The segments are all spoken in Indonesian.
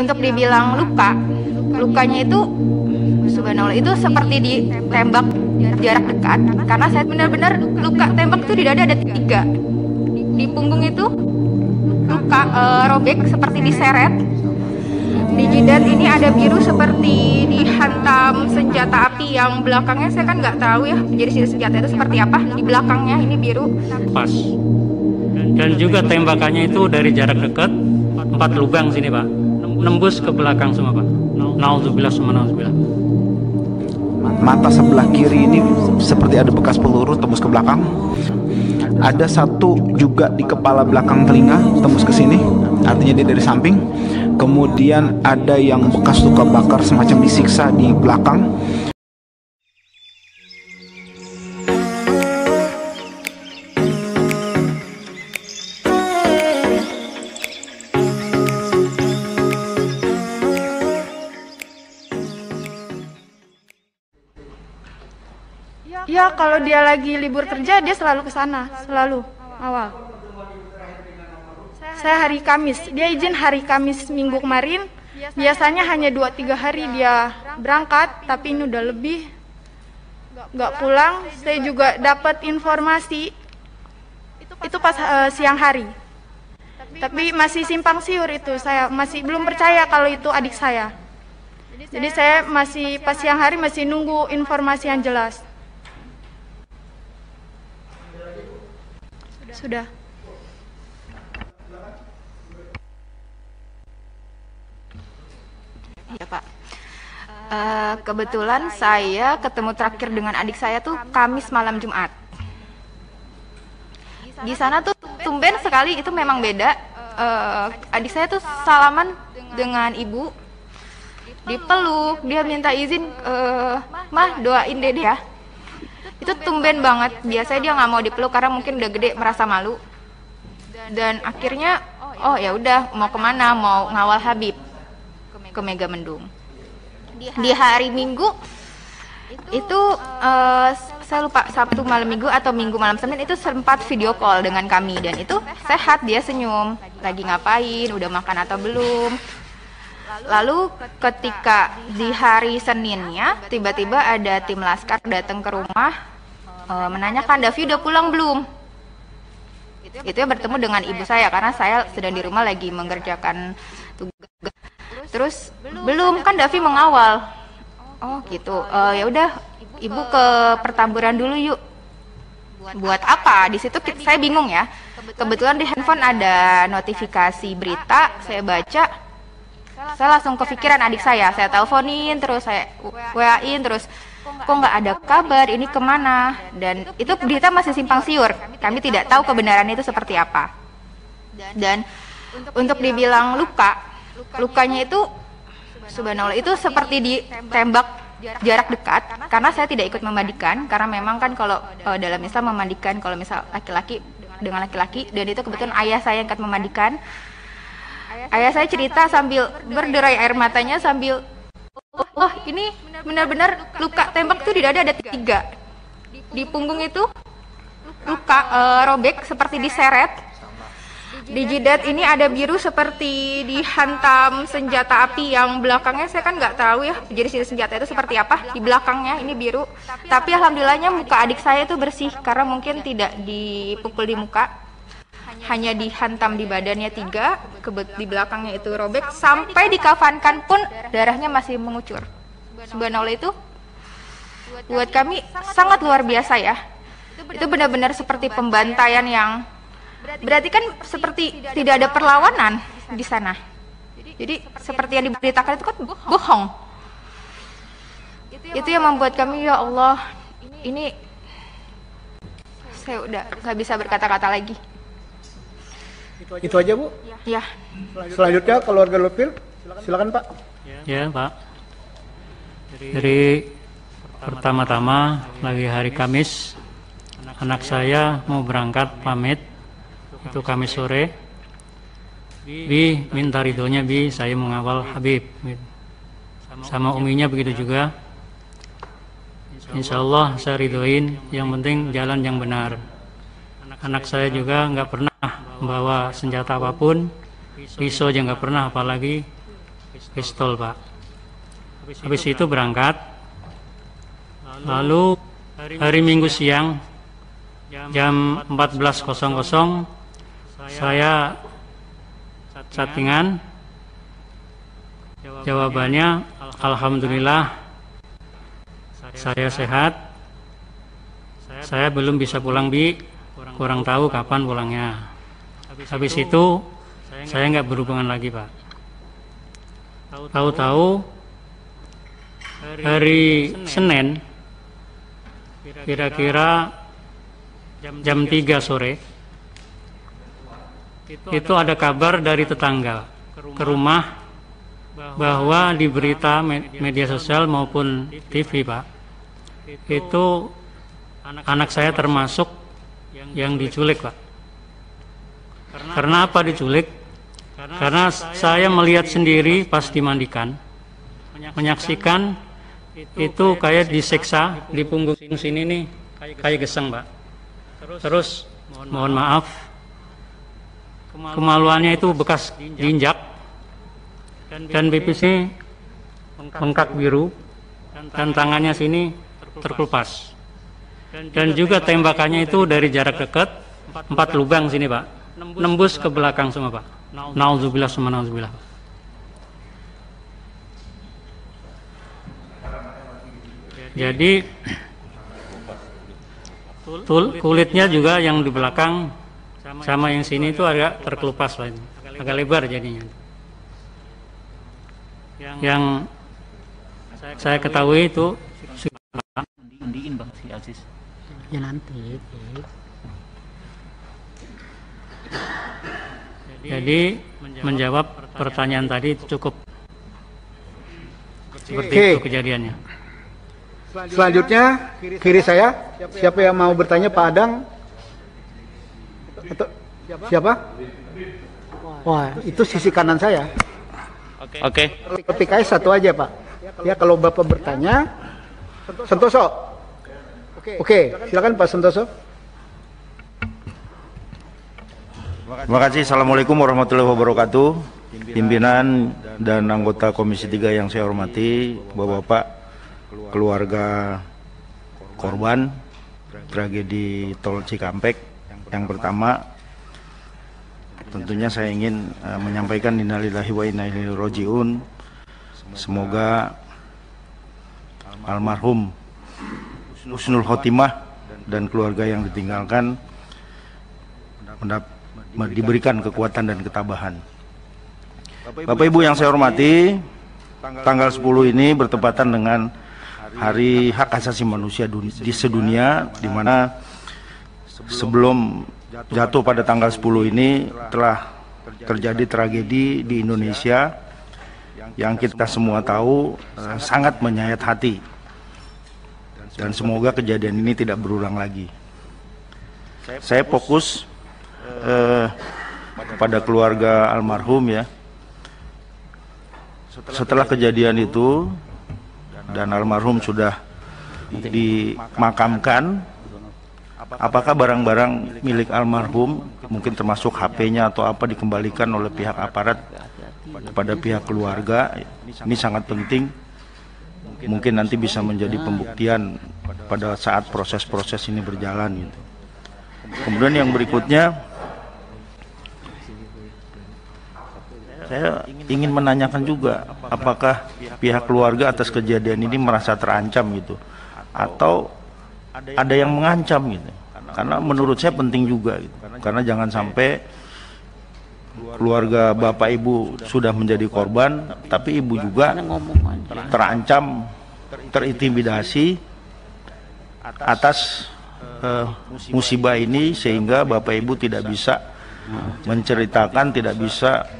Untuk dibilang lukanya itu subhanallah itu seperti ditembak jarak dekat, karena saya benar-benar luka tembak itu di dada ada 3, di punggung itu luka robek seperti diseret, di jidat ini ada biru seperti dihantam senjata api yang belakangnya saya kan nggak tahu ya jadi senjata itu seperti apa, di belakangnya ini biru pas, dan juga tembakannya itu dari jarak dekat 4 lubang sini Pak, nembus ke belakang semua Pak. Nauzubillah summa nauzubillah. Mata sebelah kiri ini seperti ada bekas peluru tembus ke belakang. Ada satu juga di kepala belakang telinga tembus ke sini, artinya dia dari samping. Kemudian ada yang bekas luka bakar semacam disiksa di belakang. Ya, kalau dia lagi libur kerja, dia selalu ke sana, selalu awal. Saya hari Kamis, dia izin hari Kamis minggu kemarin. Biasanya hanya 2-3 hari dia berangkat, tapi ini udah lebih nggak pulang. Saya juga dapat informasi itu pas siang hari. Tapi masih simpang siur itu, saya masih belum percaya kalau itu adik saya. Jadi saya masih pas siang hari masih nunggu informasi yang jelas. Sudah. Ya Pak. Kebetulan saya ketemu terakhir dengan adik saya tuh Kamis malam Jumat. Di sana tuh tumben sekali, itu memang beda. Adik saya tuh salaman dengan ibu, dipeluk, dia minta izin, mah doain dede ya. Itu tumben banget. Biasanya dia nggak mau dipeluk karena mungkin udah gede merasa malu. Dan akhirnya, oh ya udah mau kemana? Mau ngawal Habib ke Megamendung. Di hari Minggu itu saya lupa Sabtu malam Minggu atau Minggu malam Senin itu sempat video call dengan kami, dan itu sehat, dia senyum. Lagi ngapain? Udah makan atau belum? Lalu ketika di hari Seninnya tiba-tiba ada tim laskar datang ke rumah menanyakan Davi udah pulang belum. Itu ya bertemu dengan ibu saya karena saya sedang di rumah lagi mengerjakan tugas. Terus belum, kan Davi mengawal. Oh gitu. Ya udah ibu ke pertamburan dulu yuk. Buat apa? Di situ saya bingung ya. Kebetulan di handphone ada notifikasi berita, saya baca. Saya langsung kepikiran adik saya teleponin terus, saya WA-in terus, kok nggak ada kabar, ini kemana? Dan itu berita masih simpang siur, kami tidak tahu kebenarannya itu seperti apa. Dan untuk dibilang lukanya itu subhanallah itu seperti ditembak jarak dekat, karena saya tidak ikut memandikan, karena memang kan kalau dalam Islam memandikan kalau misal laki-laki dengan laki-laki, dan itu kebetulan ayah saya yang akan memandikan. Ayah saya cerita sambil berderai air matanya sambil, oh ini benar-benar luka tembak itu di dada ada 3, di punggung itu luka robek seperti diseret, di jidat ini ada biru seperti dihantam senjata api yang belakangnya saya kan nggak tahu ya jadi senjata itu seperti apa, di belakangnya ini biru. Tapi alhamdulillahnya muka adik saya itu bersih karena mungkin tidak dipukul di muka, hanya dihantam di badannya 3, di belakangnya itu robek, sampai dikafankan pun darahnya masih mengucur. Subhanallah, itu buat kami sangat luar biasa ya. Itu benar-benar seperti pembantaian yang berarti kan seperti tidak ada perlawanan di sana. Jadi seperti yang diberitakan itu kan bohong. Itu yang membuat kami, ya Allah, ini saya udah nggak bisa berkata-kata lagi. Itu aja Bu? Ya. Selanjutnya keluarga Lutfil, silakan Pak. Ya Pak. Dari pertama-tama lagi hari Kamis, anak saya mau berangkat pamit, itu Kamis sore. Bi minta ridhonya Bi, saya mengawal Habib. Sama uminya begitu juga. Insya Allah saya ridhoin, yang penting jalan yang benar. Anak saya juga nggak pernah membawa senjata apapun, pisau aja nggak pernah, apalagi pistol Pak. Habis itu berangkat, lalu hari Minggu siang jam 14.00 saya chattingan, jawabannya alhamdulillah saya sehat, saya belum bisa pulang Bi, kurang tahu kapan pulangnya. Habis itu saya nggak berhubungan lagi Pak. Tahu-tahu hari Senin kira-kira jam 3 sore itu ada kabar dari tetangga ke rumah bahwa di berita media sosial maupun TV Pak, itu anak saya termasuk yang diculik Pak. Karena apa diculik? Karena saya melihat sendiri pas dimandikan, menyaksikan itu kayak disiksa di punggung sini nih, kayak geseng Pak. Terus mohon maaf, kemaluannya itu bekas diinjak dan pipisnya bengkak biru dan tangannya sini terkelupas. Dan juga tembakannya itu dari jarak dekat 4 lubang sini Pak, nembus ke belakang semua Pak. Nauzubillah summa nauzubillah. Jadi kulitnya juga yang di belakang sama yang sini itu agak terkelupas Pak, agak lebar jadinya. Yang saya ketahui itu Undiin Bang si Aziz. Ya nanti. Jadi menjawab pertanyaan tadi cukup seperti Oke. itu kejadiannya. Selanjutnya kiri saya, siapa yang mau bertanya Pak Adang? Atau siapa? Wah, itu sisi kanan saya. Oke. PKS satu aja Pak. Ya kalau Bapak bertanya, Sentoso. Oke, silakan Pak Sentoso. Terima kasih. Assalamualaikum warahmatullahi wabarakatuh. Pimpinan dan anggota Komisi 3 yang saya hormati, Bapak-bapak, keluarga korban tragedi Tol Cikampek. Yang pertama, tentunya saya ingin menyampaikan innalillahi wa inna ilaihi rajiun. Semoga almarhum husnul khotimah dan keluarga yang ditinggalkan diberikan kekuatan dan ketabahan. Bapak Ibu yang saya hormati, tanggal 10 ini bertepatan dengan Hari Hak Asasi Manusia di sedunia, di mana sebelum jatuh pada tanggal 10 ini telah terjadi tragedi di Indonesia yang kita semua tahu sangat menyayat hati, dan semoga kejadian ini tidak berulang lagi. Saya fokus pada keluarga almarhum ya. Setelah kejadian itu dan almarhum sudah dimakamkan, apakah barang-barang milik almarhum, mungkin termasuk HP-nya atau apa, dikembalikan oleh pihak aparat kepada pihak keluarga? Ini sangat penting, mungkin nanti bisa menjadi pembuktian pada saat proses-proses ini berjalan gitu. Kemudian yang berikutnya, saya ingin menanyakan juga, apakah pihak keluarga atas kejadian ini merasa terancam gitu, atau ada yang mengancam gitu? Karena menurut saya penting juga gitu. Karena jangan sampai keluarga Bapak Ibu sudah menjadi korban, tapi Ibu juga terancam, terintimidasi atas musibah ini, sehingga Bapak Ibu tidak bisa menceritakan, tidak bisa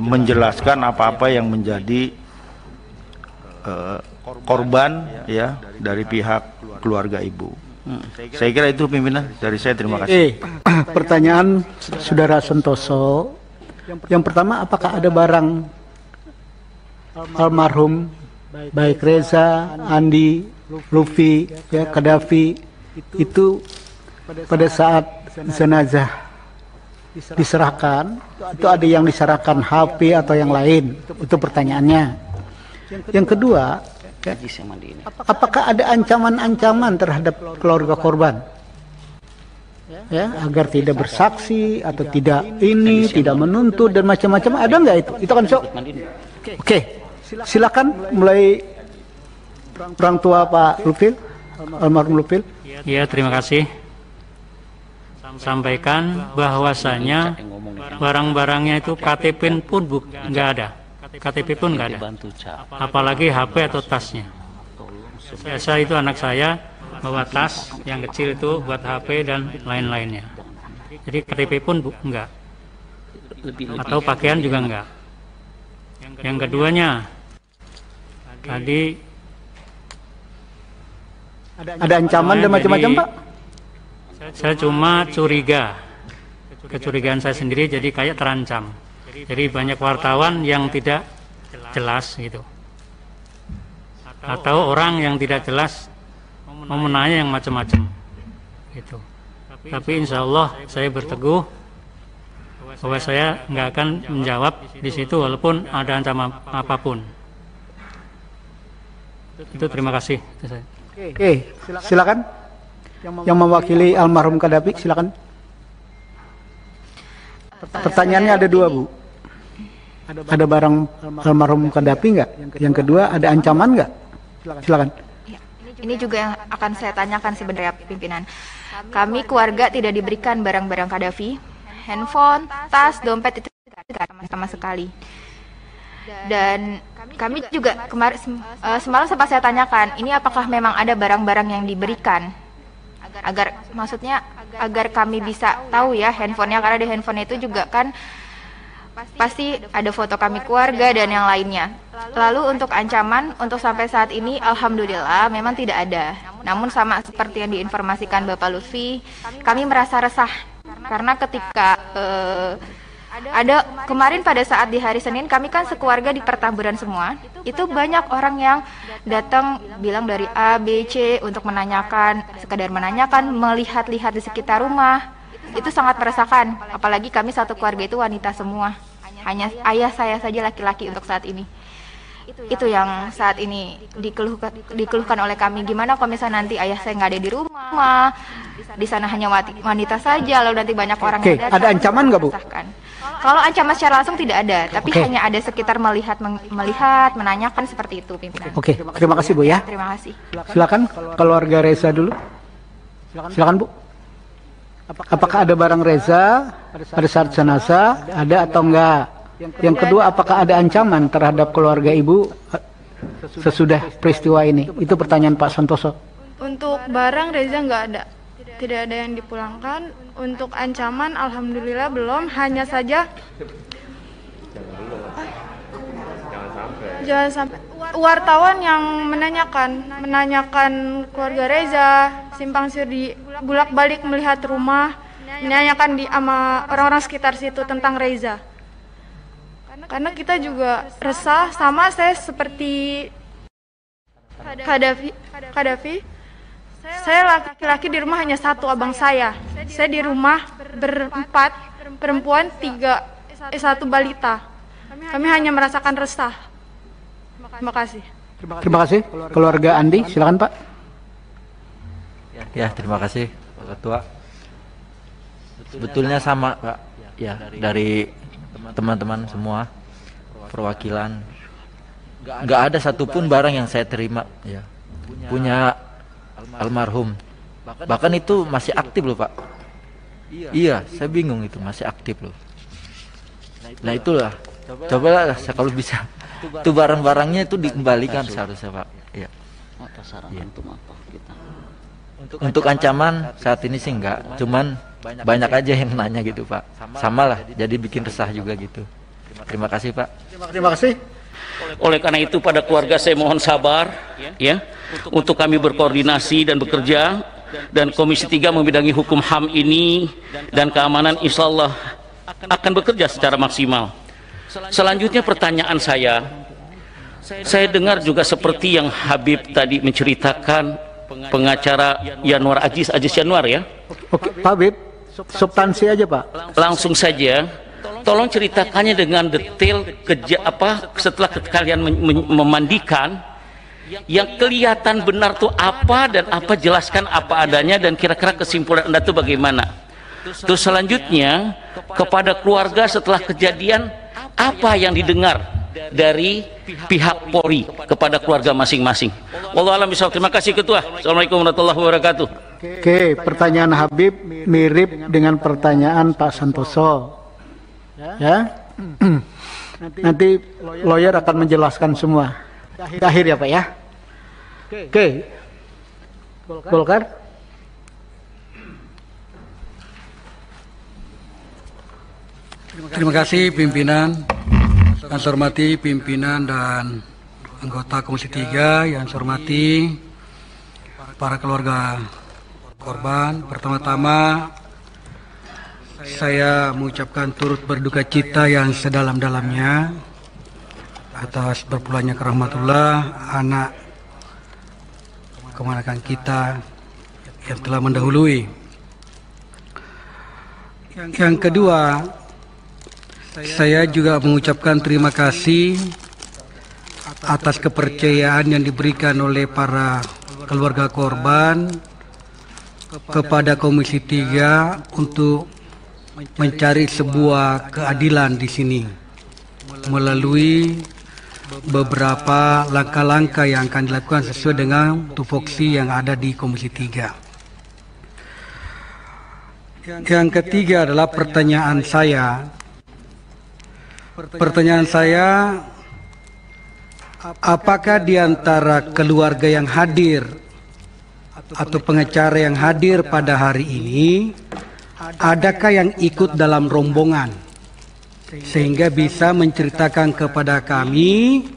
menjelaskan apa-apa yang menjadi korban ya dari pihak keluarga Ibu. Saya kira itu pimpinan dari saya, terima kasih. Pertanyaan Saudara Sentoso. Yang pertama, apakah ada barang almarhum baik Reza, Andi, Luffy, ya, Kadafi itu pada saat jenazah diserahkan, itu ada yang diserahkan HP atau yang lain? Itu pertanyaannya. Yang kedua, ya, apakah ada ancaman-ancaman terhadap keluarga korban? Ya, agar tidak bersaksi atau tidak tidak menuntut dan macam-macam, ada nggak itu? Itu kan sok. Oke, silakan mulai orang tua Pak Lupil, almarhum Lupil. Ya, terima kasih. Sampaikan bahwasanya barang-barangnya itu KTP pun nggak ada, KTP pun nggak ada, apalagi HP atau tasnya. Biasa itu anak saya bawa tas yang kecil itu buat HP dan lain-lainnya. Jadi KTP pun enggak, atau pakaian juga enggak. Yang keduanya, tadi ada ancaman dan macam-macam, Pak? Saya cuma kecurigaan saya sendiri, jadi kayak terancam. Jadi banyak wartawan yang tidak jelas gitu, atau orang yang tidak jelas mau menanya yang macam-macam gitu. Tapi insya Allah saya berteguh bahwa saya nggak akan menjawab di situ walaupun ada ancaman apapun. Itu terima kasih. Oke, silakan. Yang mewakili almarhum Qaddafi, silakan. Pertanyaannya ada dua, Bu. Ada barang almarhum Qaddafi nggak? Yang kedua, ada ancaman nggak? Silakan. Ini juga yang akan saya tanyakan sebenarnya pimpinan. Kami keluarga tidak diberikan barang-barang Qaddafi, handphone, tas, dompet itu tidak sama sekali. Dan kami juga semalam sempat saya tanyakan, ini apakah memang ada barang-barang yang diberikan? Maksudnya agar kami bisa tahu ya handphonenya, karena di handphone itu juga kan pasti ada foto kami keluarga dan yang lainnya. Lalu untuk ancaman, untuk sampai saat ini alhamdulillah memang tidak ada. Namun sama seperti yang diinformasikan Bapak Lutfi, kami merasa resah karena ketika ada kemarin pada saat di hari Senin, kami kan sekeluarga di pertamburan semua. Itu banyak orang yang datang bilang dari A, B, C untuk menanyakan, sekedar menanyakan, melihat-lihat di sekitar rumah. Itu sangat meresahkan, apalagi kami satu keluarga itu wanita semua. Hanya ayah saya saja laki-laki untuk saat ini. Itu yang saat ini dikeluhkan oleh kami. Gimana kalau misalnya nanti ayah saya nggak ada di rumah, di sana hanya wanita saja, lalu nanti banyak orang yang datang. Ada ancaman nggak, Bu? Kalau ancaman secara langsung tidak ada, tapi hanya ada sekitar melihat, menanyakan seperti itu, pimpinan. Oke, terima kasih, Bu ya. Terima kasih. Silakan keluarga Reza dulu. Silakan, Bu. Apakah ada barang Reza pada saat jenazah, ada atau enggak? Yang kedua, apakah ada ancaman terhadap keluarga Ibu sesudah peristiwa ini? Itu pertanyaan Pak Santoso. Untuk barang Reza nggak ada, tidak ada yang dipulangkan. Untuk ancaman alhamdulillah belum, hanya saja jangan sampai wartawan yang menanyakan keluarga Reza, simpang siur di bolak-balik melihat rumah, menanyakan sama orang-orang sekitar situ tentang Reza. Karena kita juga resah, sama saya seperti Qaddafi. Saya laki-laki di rumah hanya satu, abang saya. Saya di rumah berempat, perempuan 3, satu balita. Kami hanya merasakan resah. Terima kasih. Terima kasih. Keluarga Andi, silakan Pak. Ya, terima kasih Pak Ketua. Sebetulnya sama Pak. Ya, dari teman-teman semua perwakilan, nggak ada satupun barang yang saya terima ya punya almarhum, bahkan itu masih aktif loh Pak. Iya, saya bingung itu masih aktif loh. Nah itulah, cobalah kalau bisa itu barang-barangnya itu dikembalikan seharusnya Pak. Iya. Untuk ancaman saat ini sih enggak, cuman banyak aja yang nanya gitu Pak. Samalah, jadi bikin resah juga gitu. Terima kasih Pak. Terima kasih. Oleh karena itu pada keluarga saya mohon sabar ya untuk kami berkoordinasi dan bekerja, dan Komisi 3 membidangi hukum HAM ini dan keamanan insya Allah akan bekerja secara maksimal. Selanjutnya pertanyaan saya dengar juga seperti yang Habib tadi menceritakan, pengacara Aziz Yanuar ya. Oke, Pak Habib, substansi aja Pak. Langsung saja, tolong ceritakannya dengan detail setelah kalian memandikan, yang kelihatan benar tuh apa dan apa, jelaskan apa adanya dan kira-kira kesimpulan Anda tuh bagaimana. Terus selanjutnya kepada keluarga setelah kejadian, apa yang didengar dari pihak Polri kepada keluarga masing-masing. Wallahu a'lam bishawab. Terima kasih Ketua. Assalamualaikum warahmatullahi wabarakatuh. Oke, pertanyaan Habib mirip dengan pertanyaan Pak Santoso. Ya. Nanti lawyer akan menjelaskan semua. Di akhir ya Pak ya. Oke. Golkar. Terima kasih pimpinan. Yang saya hormati pimpinan dan anggota Komisi 3, yang saya hormati para keluarga korban. Pertama-tama saya mengucapkan turut berduka cita yang sedalam-dalamnya atas berpulangnya ke rahmatullah anak keponakan kita yang telah mendahului. Yang kedua, saya juga mengucapkan terima kasih atas kepercayaan yang diberikan oleh para keluarga korban kepada Komisi 3 untuk mencari sebuah keadilan di sini melalui beberapa langkah-langkah yang akan dilakukan sesuai dengan tupoksi yang ada di Komisi 3. Yang ketiga adalah pertanyaan saya. Apakah di antara keluarga yang hadir atau pengacara yang hadir pada hari ini, adakah yang ikut dalam rombongan sehingga bisa menceritakan kepada kami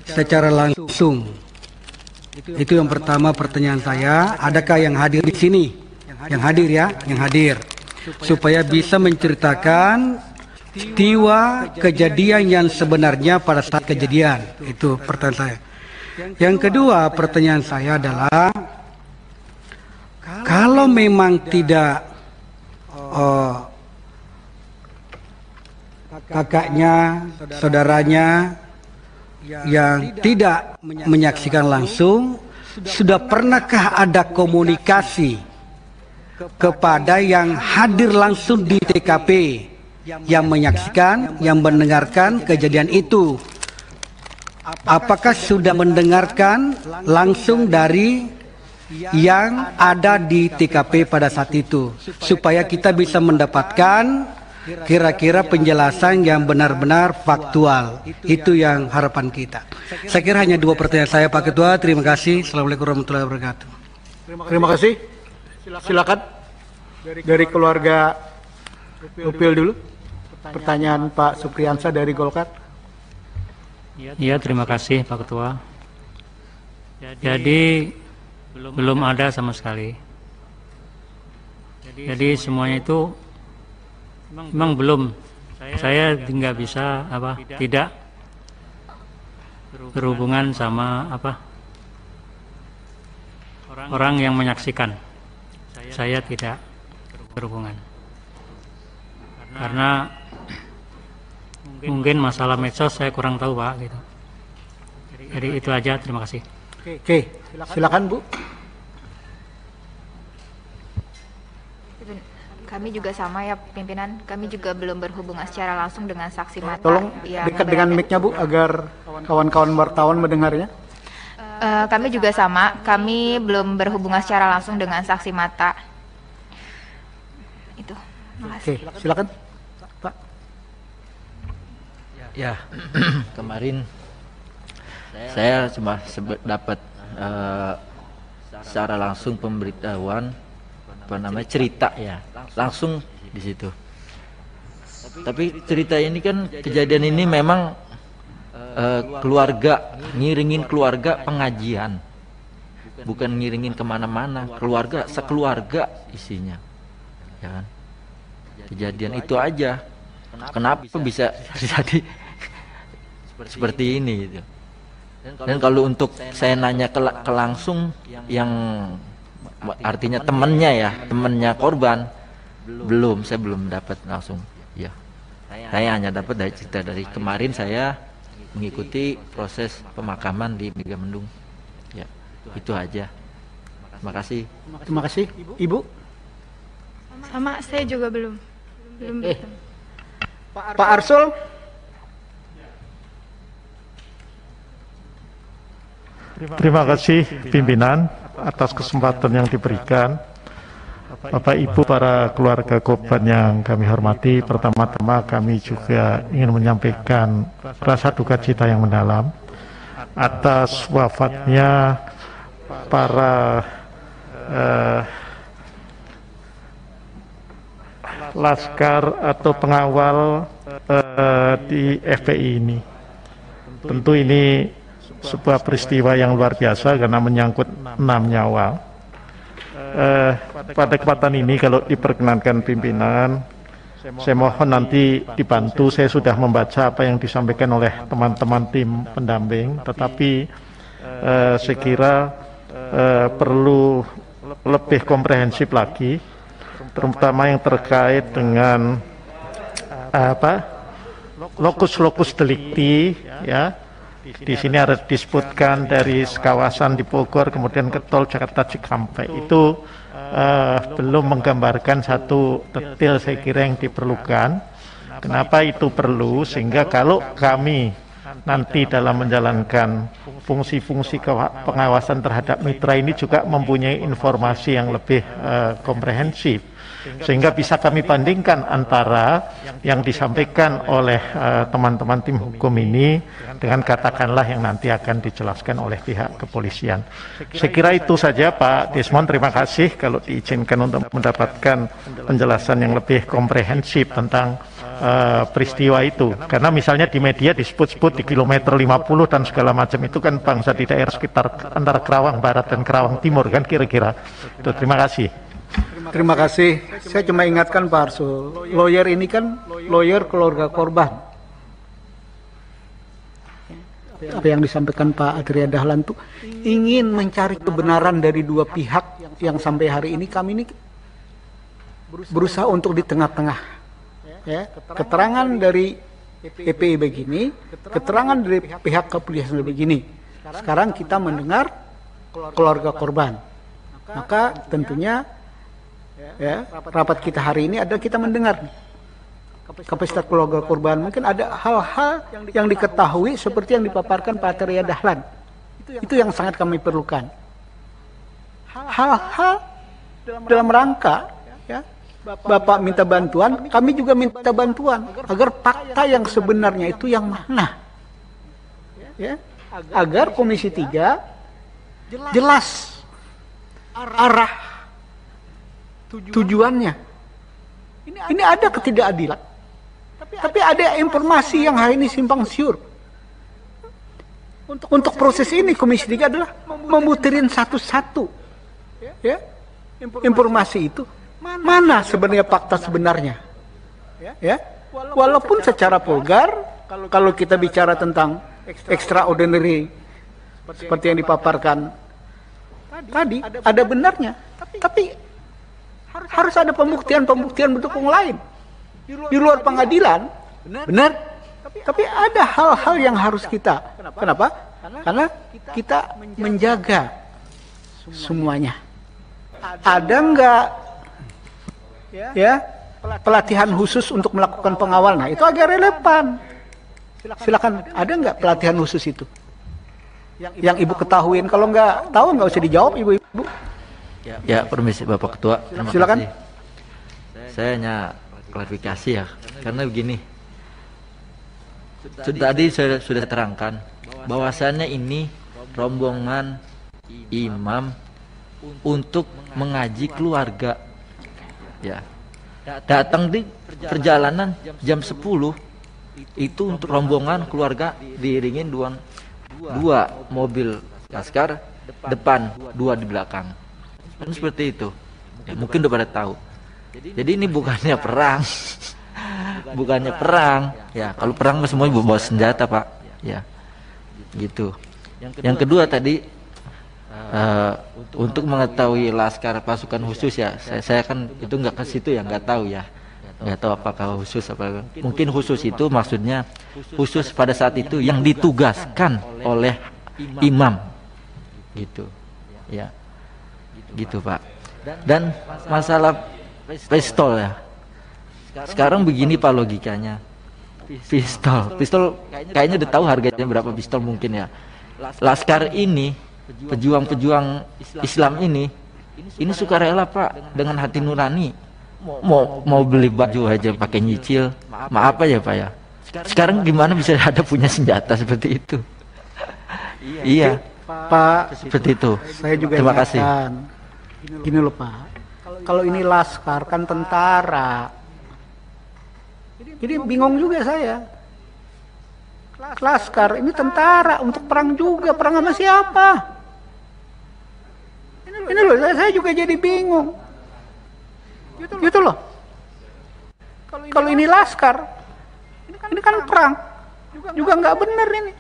secara langsung? Itu yang pertama pertanyaan saya. Adakah yang hadir di sini? Yang hadir ya, yang hadir, supaya bisa menceritakan peristiwa kejadian yang sebenarnya pada saat kejadian. Itu pertanyaan saya. Yang kedua pertanyaan saya adalah, kalau memang tidak kakaknya, saudaranya yang tidak menyaksikan langsung, sudah pernahkah ada komunikasi kepada yang hadir langsung di TKP, yang menyaksikan, yang mendengarkan kejadian itu? Apakah sudah mendengarkan langsung dari yang ada di TKP pada saat itu, supaya kita bisa mendapatkan kira-kira penjelasan yang benar-benar faktual? Itu yang harapan kita. Saya kira hanya dua pertanyaan saya Pak Ketua. Terima kasih. Assalamualaikum warahmatullahi wabarakatuh. Terima kasih. Silakan dari keluarga Upil dulu. Pertanyaan Pak Supriyansa dari Golkar. Iya, terima kasih Pak Ketua. Jadi belum ada sama sekali. Jadi semuanya itu memang belum. Saya nggak bisa tidak berhubungan sama orang yang menyaksikan. Saya tidak berhubungan karena mungkin masalah medsos saya kurang tahu Pak gitu. Jadi itu aja, terima kasih. Oke, silakan Bu. Kami juga sama ya pimpinan, kami juga belum berhubungan secara langsung dengan saksi mata. Tolong yang dekat dengan mic-nya Bu, agar kawan-kawan wartawan mendengarnya. Kami juga sama, kami belum berhubungan secara langsung dengan saksi mata. Itu. Oke, silakan Pak. Ya, kemarin saya cuma dapat secara langsung pemberitahuan, cerita ya, langsung di situ. Tapi cerita ini kan, kejadian ini memang keluarga, ngiringin keluarga pengajian, bukan ngiringin kemana-mana, keluarga, sekeluarga isinya, ya kan? Kejadian itu aja. Kenapa bisa terjadi seperti ini gitu. Dan kalau untuk saya nanya ke langsung, yang artinya temannya korban, Belum, saya belum dapat langsung. Ya, saya hanya dapat dari cerita dari kemarin saya mengikuti proses pemakaman di Megamendung. Ya, itu aja. Terima kasih. Terima kasih, Ibu. Sama, saya juga belum bertemu. Pak Arsul. Terima kasih pimpinan atas kesempatan yang diberikan. Bapak Ibu para keluarga korban yang kami hormati, pertama-tama kami juga ingin menyampaikan rasa duka cita yang mendalam atas wafatnya para laskar atau pengawal di FPI ini. Tentu ini sebuah peristiwa yang luar biasa karena menyangkut 6 nyawa. Pada kesempatan ini kalau diperkenankan pimpinan, saya mohon nanti dibantu. Saya sudah membaca apa yang disampaikan oleh teman-teman tim pendamping, tetapi saya kira perlu lebih komprehensif lagi, terutama yang terkait dengan lokus delikti, ya. Di sini harus disebutkan dari kawasan di Bogor kemudian ke tol Jakarta Cikampek, itu belum menggambarkan satu detail saya kira yang diperlukan. Kenapa itu perlu? Sehingga kalau kami nanti dalam menjalankan fungsi-fungsi pengawasan terhadap mitra ini juga mempunyai informasi yang lebih komprehensif, sehingga bisa kami bandingkan antara yang disampaikan oleh teman-teman tim hukum ini dengan katakanlah yang nanti akan dijelaskan oleh pihak kepolisian. Saya kira itu saja Pak Desmond, terima kasih kalau diizinkan untuk mendapatkan penjelasan yang lebih komprehensif tentang peristiwa itu. Karena misalnya di media disebut-sebut di kilometer 50 dan segala macam itu kan bangsa di daerah sekitar antara Kerawang Barat dan Kerawang Timur kan kira-kira. Itu terima kasih. Terima kasih. Saya cuma ingatkan Pak Arsul, lawyer ini kan lawyer keluarga korban. Apa yang disampaikan Pak Atria Dahlan itu ingin mencari kebenaran dari dua pihak yang sampai hari ini kami ini berusaha untuk di tengah-tengah. Ya, keterangan dari EPI begini, keterangan dari pihak kepolisian begini. Sekarang kita mendengar keluarga korban. Maka tentunya ya, rapat kita hari ini adalah kita mendengar kapasitas keluarga korban. Mungkin ada hal-hal yang diketahui seperti yang dipaparkan Pak Atria Dahlan. Itu yang sangat kami perlukan. Hal-hal dalam rangka ya, Bapak minta bantuan, kami juga minta bantuan agar fakta yang sebenarnya itu yang mana, ya, agar Komisi 3 jelas arah tujuannya. Ini ada ketidakadilan, tapi ada informasi yang hari ini simpang siur. Untuk proses ini Komisi 3 adalah memutirin satu-satu, ya, informasi itu. Mana sebenarnya fakta sebenarnya, ya, walaupun secara vulgar kalau kita bicara tentang extraordinary seperti yang dipaparkan tadi ada benarnya, tapi harus ada pembuktian mendukung lain di luar pengadilan, benar, tapi ada hal-hal yang harus kita, kenapa? Karena kita menjaga semuanya. Ada enggak ya pelatihan khusus untuk melakukan pengawal? Nah itu agak relevan. Silakan, ada nggak pelatihan khusus itu yang ibu ketahuin? Kalau nggak tahu nggak usah dijawab ibu-ibu. Ya, permisi Bapak Ketua. Terima Silakan. kasih. Saya hanya klarifikasi ya, karena begini. Tadi saya sudah terangkan bahwasannya ini rombongan imam untuk mengaji keluarga. Ya, datang di perjalanan jam 10 itu untuk rombongan keluarga diiringin dua mobil laskar depan, 2 di belakang. Kan seperti itu. Ya, mungkin udah pada tahu. Jadi ini bukannya perang, bukannya perang. Ya, kalau perang semua bawa senjata Pak. Ya, gitu. Yang kedua tadi untuk mengetahui laskar pasukan khusus ya, saya kan itu nggak ke situ ya, nggak tahu ya, nggak tahu apakah khusus apa. Mungkin khusus itu maksudnya khusus pada saat itu yang ditugaskan oleh imam, gitu, ya, gitu Pak. Dan masalah pistol ya, sekarang begini Pak logikanya, pistol kayaknya udah tahu harganya berapa pistol mungkin ya. Laskar ini, pejuang-pejuang Islam ini sukarela Pak, dengan hati nurani, mau beli baju aja pakai nyicil, maaf ya Pak ya. Sekarang gimana bisa ada punya senjata seperti itu? Iya Pak, seperti itu. Saya juga Terima kasih. Gini loh Pak, kalau ini laskar kan tentara, jadi bingung juga saya. Laskar ini tentara untuk perang juga, perang sama siapa? Ini loh, saya juga jadi bingung. Gitu loh. Kalau ini laskar, ini kan perang, juga nggak benar ini.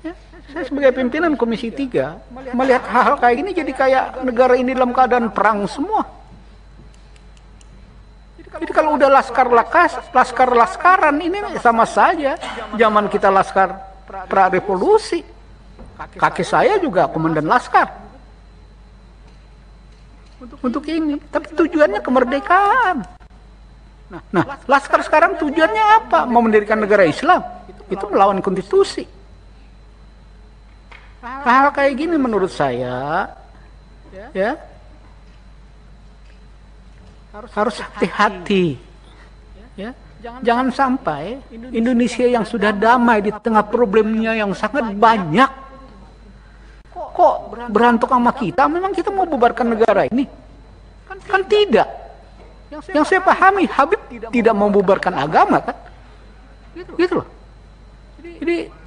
Ya, saya sebagai pimpinan Komisi 3 melihat hal-hal kayak gini, jadi kayak negara ini dalam keadaan perang semua. Jadi kalau udah laskar-laskaran ini sama saja. Zaman kita laskar pra-revolusi, kakek saya juga komandan laskar. Untuk ini, tapi tujuannya kemerdekaan. Nah, laskar sekarang tujuannya apa? Mau mendirikan negara Islam? Itu melawan konstitusi. Hal kayak gini menurut saya, ya, harus hati-hati, ya. Jangan sampai Indonesia yang sudah damai di tengah problemnya yang sangat banyak, kok berantuk sama kita. Memang kita mau bubarkan negara ini? Kan tidak. Yang saya pahami, Habib tidak mau bubarkan agama, kan? Gitu loh. Jadi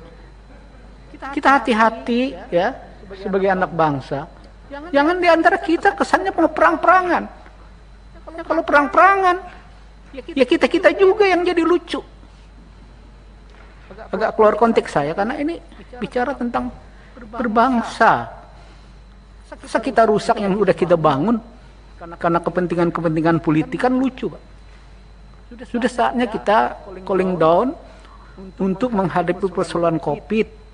kita hati-hati ya sebagai anak bangsa. Jangan diantara kita kesannya mau perang-perangan. Ya, kalau perang-perangan, ya kita juga yang jadi lucu. Agak keluar konteks saya karena ini bicara tentang berbangsa. Masa kita rusak yang udah kita bangun karena kepentingan politik, kan lucu, Pak. Sudah saatnya kita cooling down untuk menghadapi persoalan COVID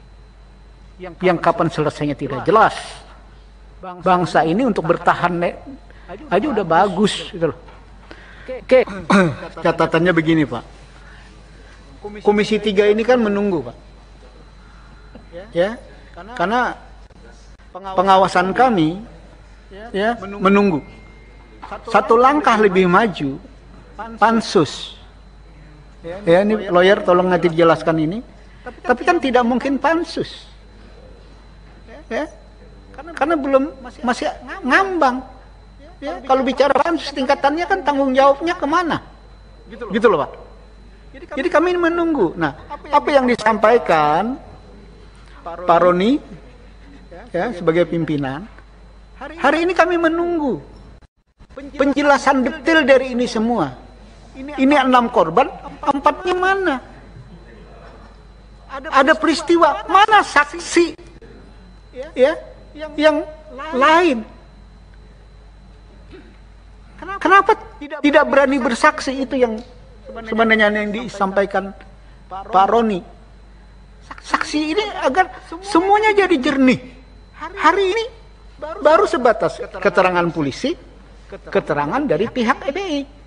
yang kapan selesainya tidak jelas. Bangsa ini untuk bertahan aja udah bagus gitu loh. Oke. Catatannya begini Pak, Komisi 3 ini kan menunggu Pak, ya, karena pengawasan kami ya menunggu. Satu langkah lebih maju, pansus. Ya, ini lawyer tolong nanti dijelaskan ini. Tapi kan tidak mungkin pansus, ya, karena belum masih ngambang. Ya, kalau bicara pansus tingkatannya kan tanggung jawabnya kemana? Gitu loh Pak. Jadi kami menunggu. Nah, apa yang disampaikan Pak Roni ya sebagai pimpinan, hari ini kami menunggu penjelasan detail dari ini semua. Ini 6 korban, 4-nya mana? Ada peristiwa, mana saksi ya yang lain? Kenapa tidak berani bersaksi? Itu yang sebenarnya yang disampaikan Pak Roni. Saksi ini agar semuanya jadi jernih. Hari ini baru sebatas keterangan polisi, keterangan dari pihak EPI.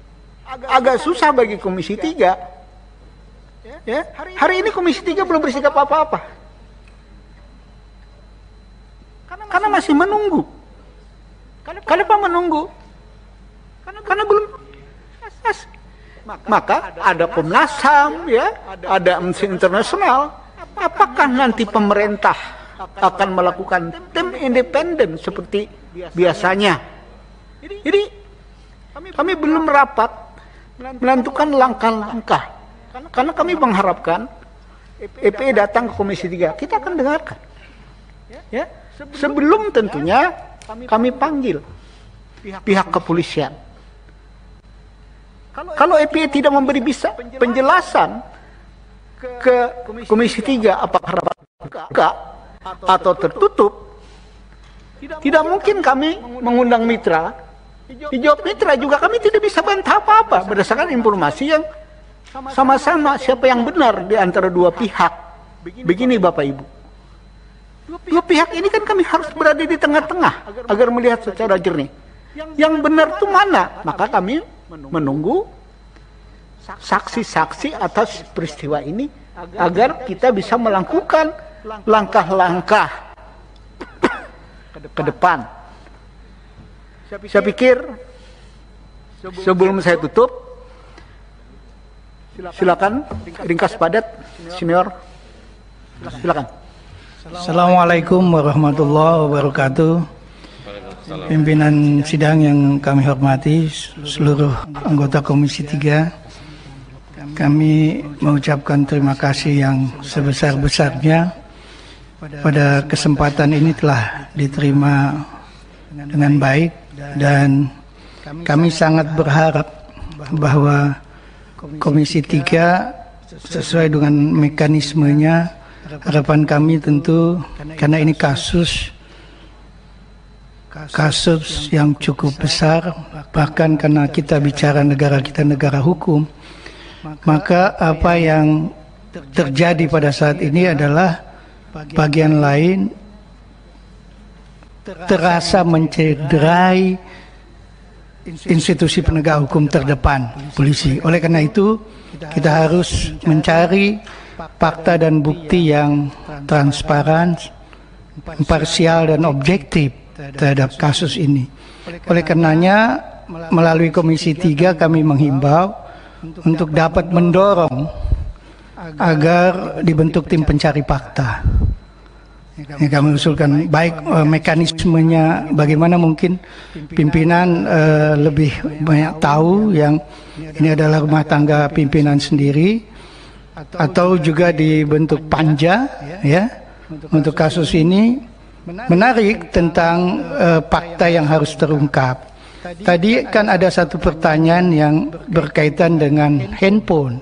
Agak susah bagi Komisi 3. Ya, hari ini Komisi 3 belum bersikap apa-apa. Karena masih menunggu. Kenapa menunggu? Karena belum. Maka ada Komnas HAM, ya, ada Amnesty International. Apakah nanti pemerintah akan melakukan tim independen seperti biasanya? Jadi kami belum rapat menentukan langkah-langkah. Karena kami mengharapkan EPI datang ke Komisi 3. Kita akan dengarkan. Ya, sebelum tentunya kami panggil pihak kepolisian. Kalau EPI tidak memberi bisa penjelasan ke Komisi 3 apakah rapat buka atau tertutup, Tidak mungkin kami mengundang mitra. Dijawab mitra juga kami tidak bisa bantah apa-apa berdasarkan informasi yang sama-sama siapa yang benar di antara dua pihak. Begini Bapak Ibu. Dua pihak ini kan kami harus berada di tengah-tengah agar melihat secara jernih. Yang benar itu mana? Maka kami menunggu saksi-saksi atas peristiwa ini agar kita bisa melakukan langkah-langkah ke depan. Saya pikir sebelum saya tutup, silakan ringkas padat, senior. Silakan. Assalamualaikum warahmatullahi wabarakatuh. Pimpinan sidang yang kami hormati, seluruh anggota Komisi 3, kami mengucapkan terima kasih yang sebesar-besarnya pada kesempatan ini telah diterima dengan baik, dan kami sangat berharap bahwa Komisi 3 sesuai dengan mekanismenya, harapan kami tentu karena ini kasus yang cukup besar, bahkan karena kita bicara negara kita negara hukum, maka apa yang terjadi pada saat ini adalah bagian lain terasa mencederai institusi penegak hukum terdepan, polisi. Oleh karena itu, kita harus mencari fakta dan bukti yang transparan, imparsial dan objektif terhadap kasus ini. Oleh karenanya, melalui Komisi 3 kami menghimbau untuk dapat mendorong agar dibentuk tim pencari fakta. Yang kami usulkan, baik mekanismenya bagaimana, mungkin pimpinan lebih banyak tahu, yang ini adalah rumah tangga pimpinan sendiri, atau juga dibentuk panja ya untuk kasus ini, menarik tentang fakta yang harus terungkap. Tadi kan ada satu pertanyaan yang berkaitan dengan handphone,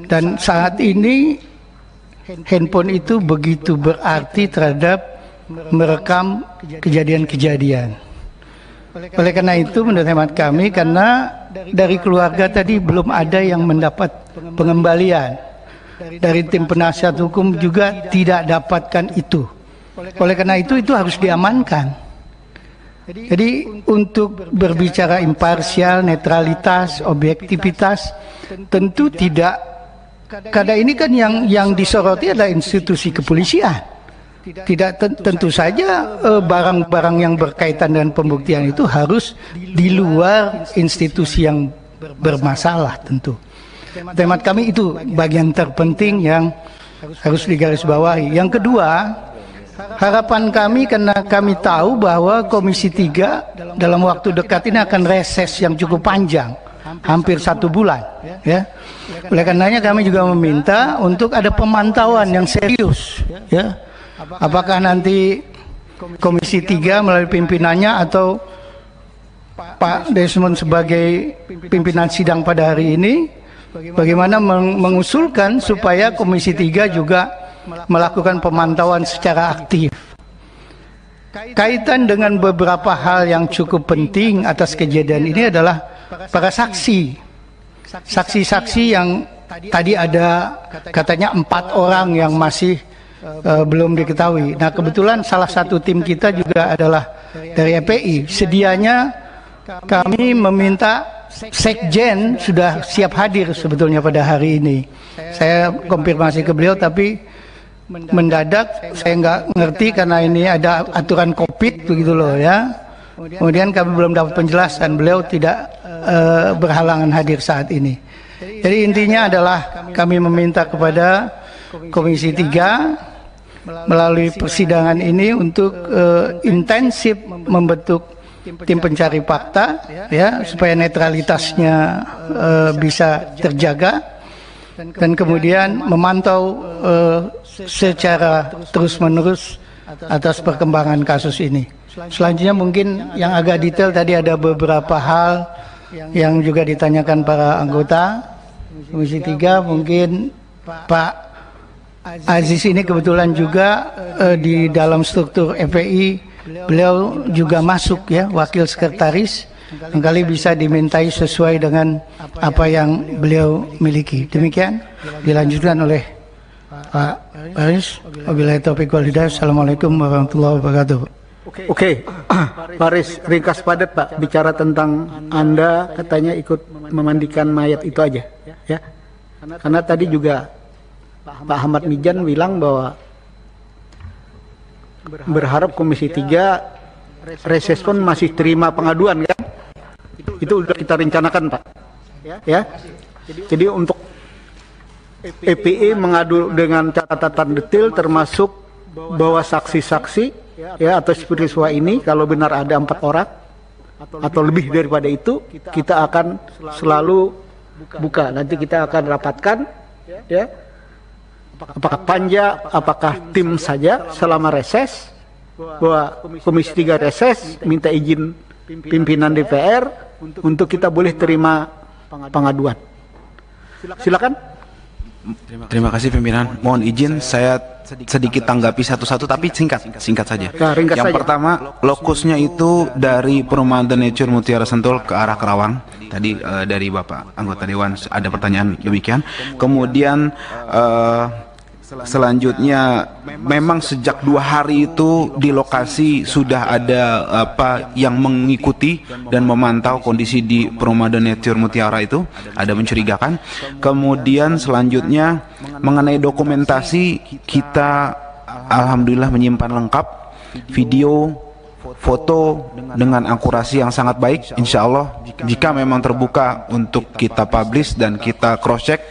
dan saat ini handphone itu begitu berarti terhadap merekam kejadian-kejadian. Oleh karena itu, menurut hemat kami, karena dari keluarga tadi belum ada yang mendapat pengembalian, dari tim penasihat hukum juga tidak dapatkan itu. Oleh karena itu harus diamankan. Jadi untuk berbicara imparsial, netralitas, objektivitas, tentu tidak. Karena ini kan yang disoroti adalah institusi kepolisian. Tidak tentu saja barang-barang yang berkaitan dengan pembuktian itu harus di luar institusi yang bermasalah tentu. Temat kami itu bagian terpenting yang harus digarisbawahi. Yang kedua, harapan kami, karena kami tahu bahwa Komisi 3 dalam waktu dekat ini akan reses yang cukup panjang, hampir 1 bulan ya. Oleh karenanya kami juga meminta untuk ada pemantauan yang serius ya. Apakah nanti Komisi 3 melalui pimpinannya atau Pak Desmond sebagai pimpinan sidang pada hari ini, bagaimana mengusulkan supaya Komisi 3 juga melakukan pemantauan secara aktif. Kaitan dengan beberapa hal yang cukup penting atas kejadian ini adalah para saksi. Saksi-saksi yang tadi ada katanya 4 orang yang masih belum diketahui. Nah, kebetulan salah satu tim kita juga adalah dari EPI. Sedianya kami meminta Sekjen sudah siap hadir sebetulnya pada hari ini. Saya konfirmasi ke beliau, tapi mendadak saya nggak ngerti karena ini ada aturan COVID begitu loh ya. Kemudian kami belum dapat penjelasan, beliau tidak berhalangan hadir saat ini. Jadi intinya adalah kami meminta kepada Komisi 3 melalui persidangan ini untuk intensif membentuk tim pencari fakta ya, supaya netralitasnya bisa terjaga, dan kemudian memantau secara terus-menerus atas perkembangan kasus ini. Selanjutnya mungkin yang agak detail, tadi ada beberapa hal yang juga ditanyakan para anggota Komisi 3. Mungkin Pak Aziz ini kebetulan juga di dalam struktur FPI beliau juga masuk ya, wakil sekretaris, barangkali bisa dimintai sesuai dengan apa yang beliau miliki. Demikian dilanjutkan oleh Pak Baris. Wabillahi taufiq wal hidayah. Assalamualaikum warahmatullahi wabarakatuh. Oke, Pak Riz, ringkas padat Pak, bicara tentang Anda katanya ikut memandikan mayat itu aja, ya. Karena tadi juga Pak Ahmad Mijan bilang bahwa berharap Komisi 3 reses pun masih terima pengaduan kan? Itu sudah kita rencanakan Pak, ya. Jadi untuk EPE mengadu dengan catatan detail termasuk bahwa saksi-saksi ya atas peristiwa ini kalau benar ada 4 orang atau lebih daripada itu, kita akan selalu buka. Nanti kita akan rapatkan ya, apakah panja, apakah tim saja selama reses, bahwa Komisi 3 reses minta izin pimpinan DPR untuk kita boleh terima pengaduan. Silakan. Terima kasih pimpinan. Mohon izin saya sedikit tanggapi satu-satu tapi singkat saja. Yang pertama, lokusnya itu dari Perumahan The Nature Mutiara Sentul ke arah Kerawang. Tadi dari Bapak anggota Dewan ada pertanyaan demikian. Kemudian selanjutnya memang sejak 2 hari itu di lokasi sudah ada yang mengikuti dan memantau kondisi di Perumahan The Nature Mutiara itu, ada mencurigakan. Kemudian selanjutnya mengenai dokumentasi, kita alhamdulillah menyimpan lengkap video, foto dengan akurasi yang sangat baik. Insya Allah jika memang terbuka untuk kita publish dan kita cross check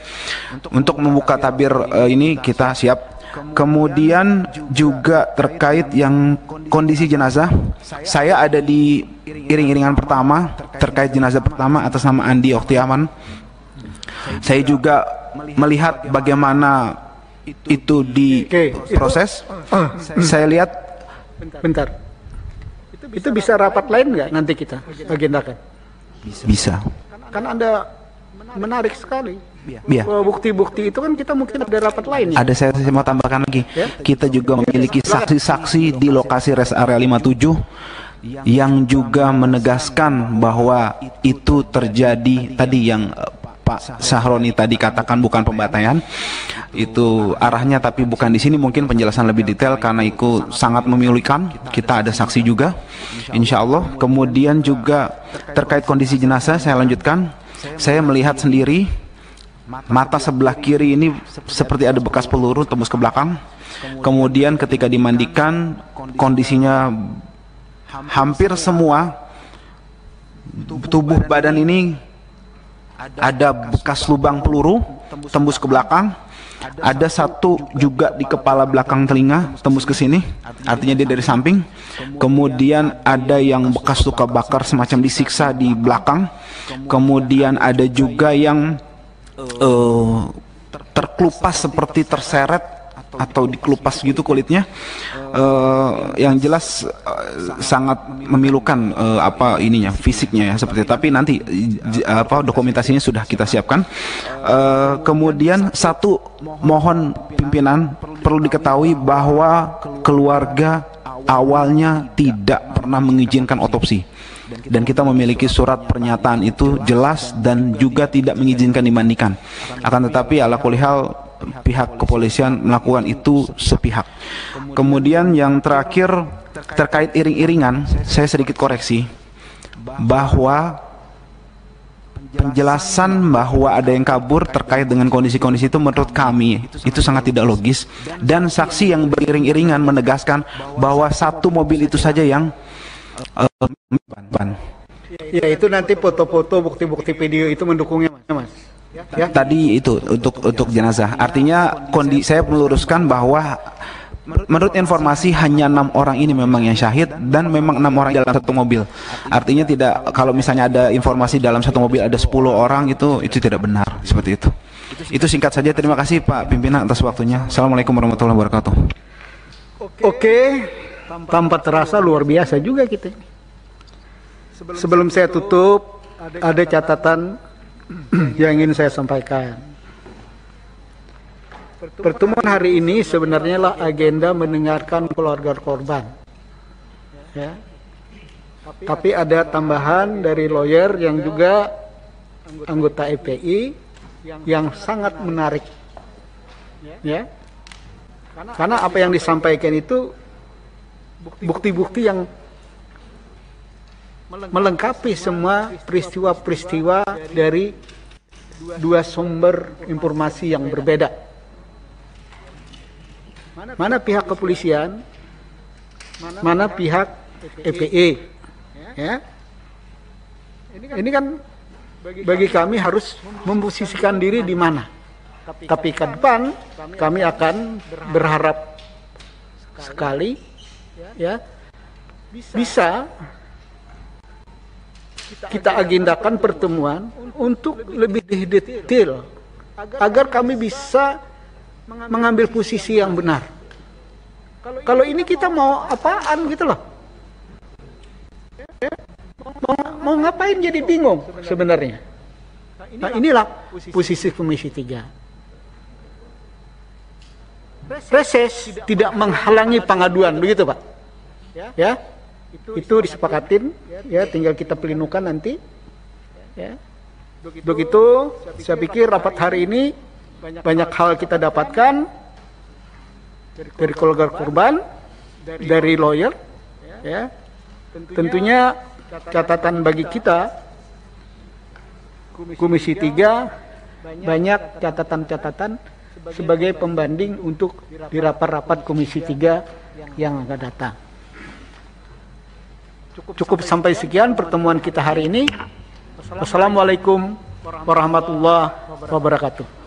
untuk membuka tabir ini, kita siap. Kemudian juga terkait yang kondisi jenazah, saya ada di iring-iringan pertama terkait jenazah pertama atas nama Andi Oktiaman. Saya juga melihat bagaimana itu diproses. Saya lihat bentar. Itu bisa rapat lain nggak nanti kita agendakan? Bisa. Kan Anda menarik sekali. Iya. Bukti-bukti itu kan kita mungkin ada rapat lain. Ada, saya mau tambahkan lagi. Kita juga memiliki saksi-saksi di lokasi rest area 57 yang juga menegaskan bahwa itu terjadi tadi yang Pak Sahroni tadi katakan bukan pembantaian, itu arahnya tapi bukan di sini. Mungkin penjelasan lebih detail karena itu sangat memilukan. Kita ada saksi juga, insya Allah. Kemudian juga terkait kondisi jenazah, saya lanjutkan. Saya melihat sendiri mata sebelah kiri ini seperti ada bekas peluru tembus ke belakang. Kemudian ketika dimandikan kondisinya hampir semua tubuh badan ini ada bekas lubang peluru tembus ke belakang. Ada satu juga di kepala belakang telinga tembus ke sini, artinya dia dari samping. Kemudian ada yang bekas luka bakar semacam disiksa di belakang. Kemudian ada juga yang terkelupas seperti terseret atau dikelupas gitu kulitnya. Yang jelas sangat memilukan fisiknya ya seperti itu. Tapi nanti dokumentasinya sudah kita siapkan. Kemudian satu, mohon pimpinan perlu diketahui bahwa keluarga awalnya tidak pernah mengizinkan otopsi. Dan kita memiliki surat pernyataan itu jelas dan juga tidak mengizinkan dimandikan. Akan tetapi ala kulli hal pihak kepolisian melakukan itu sepihak. Kemudian yang terakhir terkait iring-iringan, saya sedikit koreksi bahwa penjelasan bahwa ada yang kabur terkait dengan kondisi-kondisi itu menurut kami itu sangat tidak logis, dan saksi yang beriring-iringan menegaskan bahwa satu mobil itu saja yang ya itu nanti foto-foto bukti-bukti video itu mendukungnya Mas. Ya. Tadi itu untuk jenazah. Artinya saya meluruskan bahwa menurut informasi hanya 6 orang ini memang yang syahid, dan memang 6 orang dalam satu mobil. Artinya tidak, kalau misalnya ada informasi dalam satu mobil ada 10 orang itu tidak benar seperti itu. Itu singkat saja. Terima kasih Pak Pimpinan atas waktunya. Assalamualaikum warahmatullahi wabarakatuh. Oke. Tanpa terasa luar biasa juga kita. Sebelum saya tutup, ada catatan yang ingin saya sampaikan. Pertemuan hari ini sebenarnya lah agenda mendengarkan keluarga korban. ya. Tapi ada tambahan dari lawyer yang juga anggota EPI yang sangat menarik, ya. Karena apa yang disampaikan itu bukti-bukti yang melengkapi semua peristiwa-peristiwa dari dua sumber informasi yang berbeda. Mana pihak kepolisian, mana pihak EPI, ya. Ini kan bagi kami harus memposisikan diri di mana. Tapi ke depan kami akan berharap sekali, ya, bisa kita agendakan pertemuan untuk lebih detail agar kami bisa mengambil posisi yang benar. Kalau ini kita mau apaan gitu loh, mau ngapain jadi bingung sebenarnya. Nah, inilah posisi Komisi 3. Reses tidak menghalangi pengaduan, begitu Pak, ya. Itu disepakatin, ya, tinggal kita pelinukan nanti, ya. Begitu, saya pikir rapat hari ini banyak hal kita dapatkan dari keluarga korban, dari lawyer, ya. Tentunya catatan bagi kita Komisi 3 banyak catatan-catatan sebagai pembanding untuk di rapat-rapat Komisi 3 yang akan datang. Cukup sampai sekian pertemuan kita hari ini. Wassalamualaikum warahmatullahi wabarakatuh.